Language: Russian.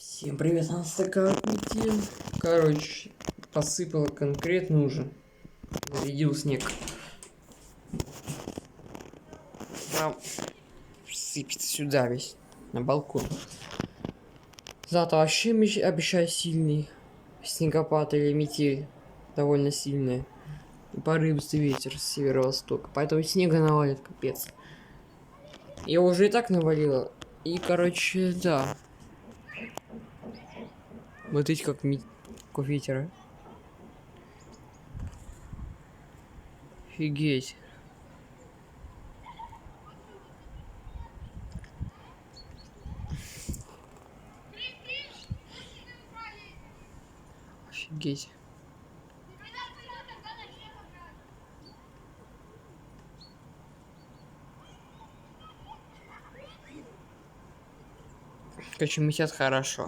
Всем привет, нас такая метель. Короче, посыпало конкретно уже. Зарядил снег. Прям сыпет сюда весь, на балкон. Завтра вообще обещаю сильный снегопад или метель. Довольно сильная. И порывистый ветер с северо-востока. Поэтому снега навалит капец. Я уже и так навалило. И, короче, да. Вот видите, как ветер, а? Офигеть. Офигеть. Короче, метят хорошо.